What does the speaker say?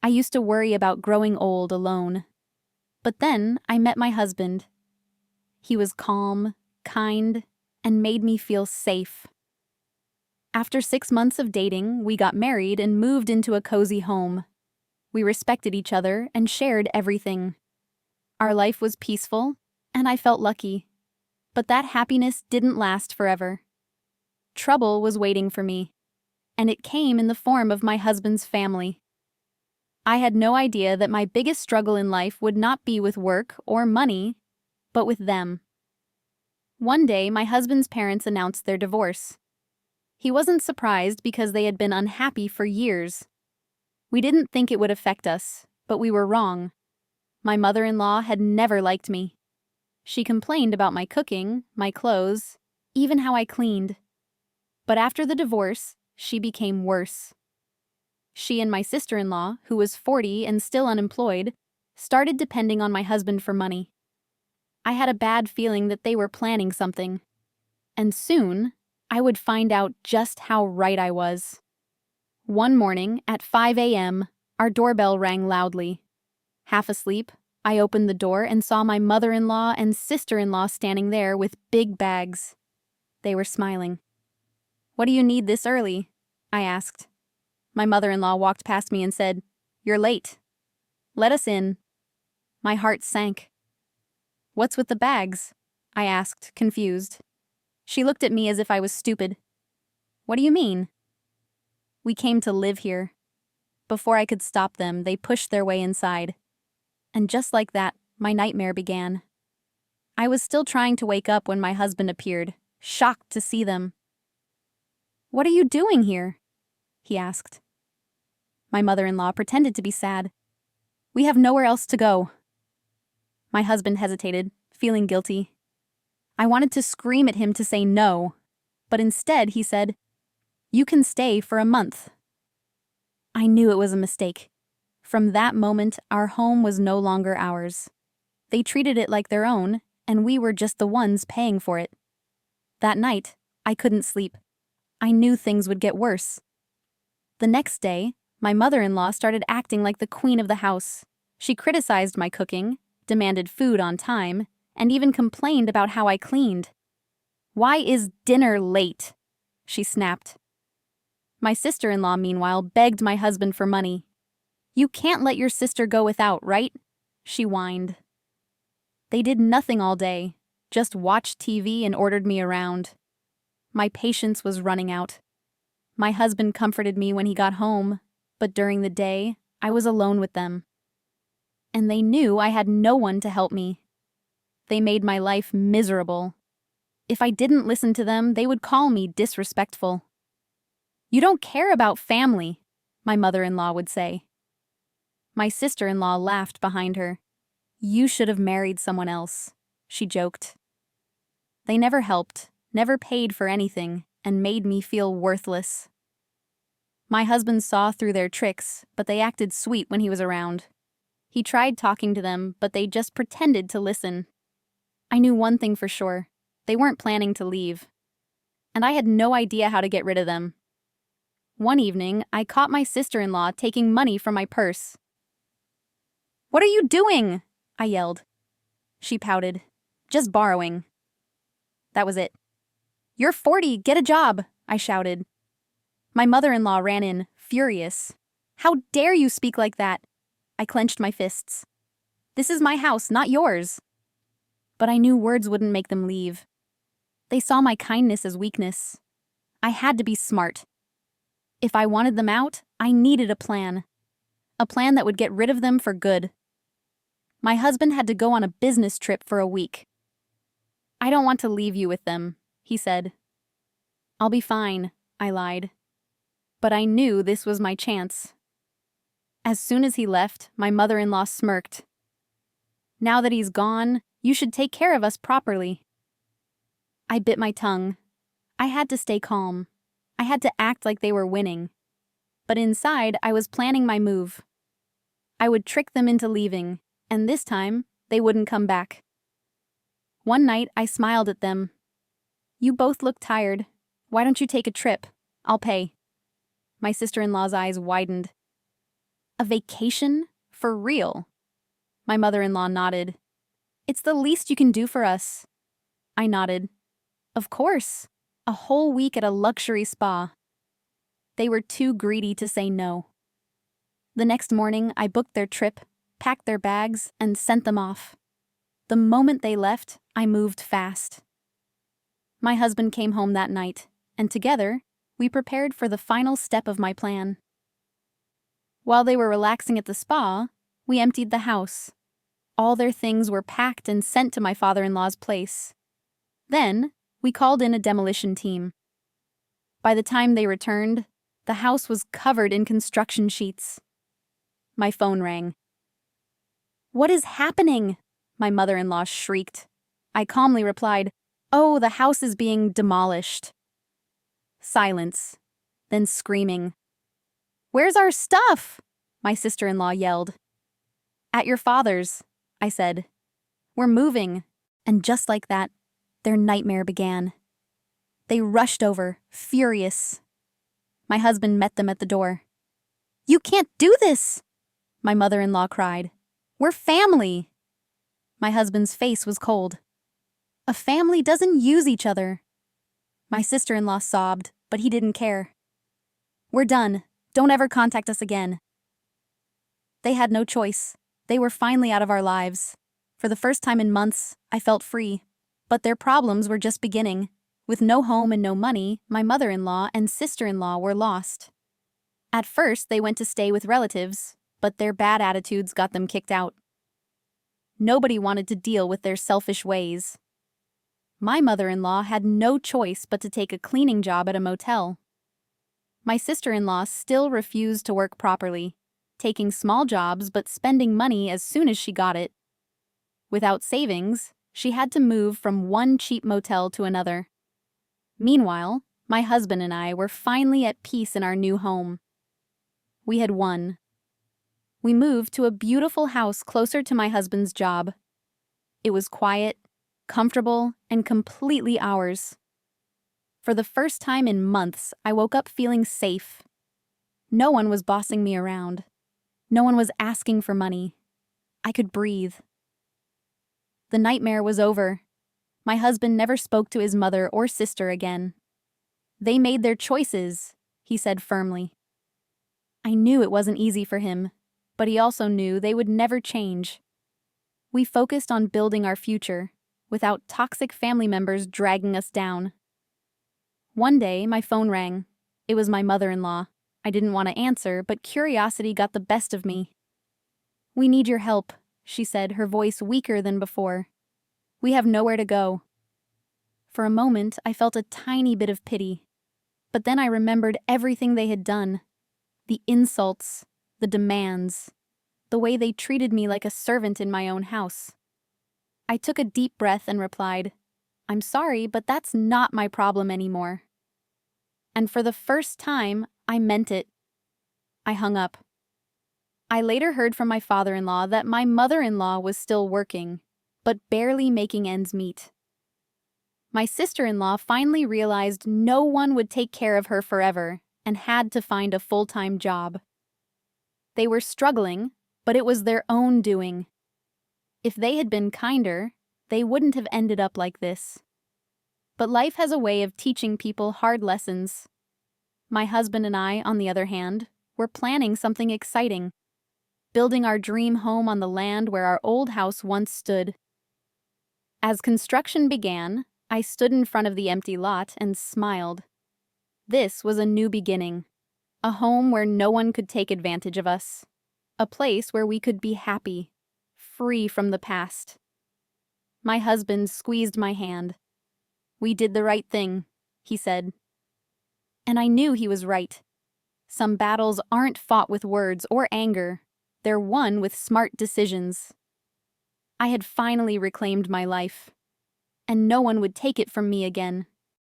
I used to worry about growing old alone. But then I met my husband. He was calm, kind, and made me feel safe. After 6 months of dating, we got married and moved into a cozy home. We respected each other and shared everything. Our life was peaceful, and I felt lucky. But that happiness didn't last forever. Trouble was waiting for me, and it came in the form of my husband's family. I had no idea that my biggest struggle in life would not be with work or money, but with them. One day, my husband's parents announced their divorce. He wasn't surprised because they had been unhappy for years. We didn't think it would affect us, but we were wrong. My mother-in-law had never liked me. She complained about my cooking, my clothes, even how I cleaned. But after the divorce, she became worse. She and my sister-in-law, who was 40 and still unemployed, started depending on my husband for money. I had a bad feeling that they were planning something. And soon, I would find out just how right I was. One morning, at 5 a.m., our doorbell rang loudly. Half asleep, I opened the door and saw my mother-in-law and sister-in-law standing there with big bags. They were smiling. "What do you need this early?" I asked. My mother-in-law walked past me and said, "You're late. Let us in." My heart sank. "What's with the bags?" I asked, confused. She looked at me as if I was stupid. "What do you mean?" "We came to live here." Before I could stop them, they pushed their way inside. And just like that, my nightmare began. I was still trying to wake up when my husband appeared, shocked to see them. "What are you doing here?" he asked. My mother-in-law pretended to be sad. "We have nowhere else to go." My husband hesitated, feeling guilty. I wanted to scream at him to say no, but instead he said, "You can stay for a month." I knew it was a mistake. From that moment, our home was no longer ours. They treated it like their own, and we were just the ones paying for it. That night, I couldn't sleep. I knew things would get worse. The next day, my mother-in-law started acting like the queen of the house. She criticized my cooking, demanded food on time, and even complained about how I cleaned. "Why is dinner late?" she snapped. My sister-in-law, meanwhile, begged my husband for money. "You can't let your sister go without, right?" she whined. They did nothing all day, just watched TV and ordered me around. My patience was running out. My husband comforted me when he got home, but during the day, I was alone with them. And they knew I had no one to help me. They made my life miserable. If I didn't listen to them, they would call me disrespectful. "You don't care about family," my mother-in-law would say. My sister-in-law laughed behind her. "You should have married someone else," she joked. They never helped, never paid for anything, and made me feel worthless. My husband saw through their tricks, but they acted sweet when he was around. He tried talking to them, but they just pretended to listen. I knew one thing for sure. They weren't planning to leave. And I had no idea how to get rid of them. One evening, I caught my sister-in-law taking money from my purse. "What are you doing?" I yelled. She pouted. "Just borrowing." That was it. "You're 40, get a job," I shouted. My mother-in-law ran in, furious. "How dare you speak like that?" I clenched my fists. "This is my house, not yours." But I knew words wouldn't make them leave. They saw my kindness as weakness. I had to be smart. If I wanted them out, I needed a plan. A plan that would get rid of them for good. My husband had to go on a business trip for a week. "I don't want to leave you with them," he said. "I'll be fine," I lied. But I knew this was my chance. As soon as he left, my mother-in-law smirked. "Now that he's gone, you should take care of us properly." I bit my tongue. I had to stay calm. I had to act like they were winning. But inside, I was planning my move. I would trick them into leaving, and this time, they wouldn't come back. One night, I smiled at them. "You both look tired. Why don't you take a trip? I'll pay." My sister-in-law's eyes widened. A vacation? For real? My mother-in-law nodded. It's the least you can do for us. I nodded. Of course. A whole week at a luxury spa. They were too greedy to say no. The next morning, I booked their trip, packed their bags, and sent them off. The moment they left, I moved fast. My husband came home that night, and together, we prepared for the final step of my plan. While they were relaxing at the spa, we emptied the house. All their things were packed and sent to my father-in-law's place. Then, we called in a demolition team. By the time they returned, the house was covered in construction sheets. My phone rang. "What is happening?" my mother-in-law shrieked. I calmly replied, "Oh, the house is being demolished." Silence, then screaming. "Where's our stuff?" my sister-in-law yelled. "At your father's," I said. "We're moving." And just like that, their nightmare began. They rushed over, furious. My husband met them at the door. "You can't do this!" my mother-in-law cried. "We're family." My husband's face was cold. "A family doesn't use each other." My sister-in-law sobbed, but he didn't care. "We're done. Don't ever contact us again." They had no choice. They were finally out of our lives. For the first time in months, I felt free. But their problems were just beginning. With no home and no money, my mother-in-law and sister-in-law were lost. At first, they went to stay with relatives, but their bad attitudes got them kicked out. Nobody wanted to deal with their selfish ways. My mother-in-law had no choice but to take a cleaning job at a motel. My sister-in-law still refused to work properly, taking small jobs but spending money as soon as she got it. Without savings, she had to move from one cheap motel to another. Meanwhile, my husband and I were finally at peace in our new home. We had won. We moved to a beautiful house closer to my husband's job. It was quiet, comfortable, and completely ours. For the first time in months, I woke up feeling safe. No one was bossing me around. No one was asking for money. I could breathe. The nightmare was over. My husband never spoke to his mother or sister again. "They made their choices," he said firmly. I knew it wasn't easy for him, but he also knew they would never change. We focused on building our future, without toxic family members dragging us down. One day, my phone rang. It was my mother-in-law. I didn't want to answer, but curiosity got the best of me. "We need your help," she said, her voice weaker than before. "We have nowhere to go." For a moment, I felt a tiny bit of pity. But then I remembered everything they had done. The insults, the demands, the way they treated me like a servant in my own house. I took a deep breath and replied, "I'm sorry, but that's not my problem anymore." And for the first time, I meant it. I hung up. I later heard from my father-in-law that my mother-in-law was still working, but barely making ends meet. My sister-in-law finally realized no one would take care of her forever and had to find a full-time job. They were struggling, but it was their own doing. If they had been kinder, they wouldn't have ended up like this. But life has a way of teaching people hard lessons. My husband and I, on the other hand, were planning something exciting, building our dream home on the land where our old house once stood. As construction began, I stood in front of the empty lot and smiled. This was a new beginning, a home where no one could take advantage of us, a place where we could be happy, free from the past. My husband squeezed my hand. "We did the right thing," he said. And I knew he was right. Some battles aren't fought with words or anger. They're won with smart decisions. I had finally reclaimed my life, and no one would take it from me again.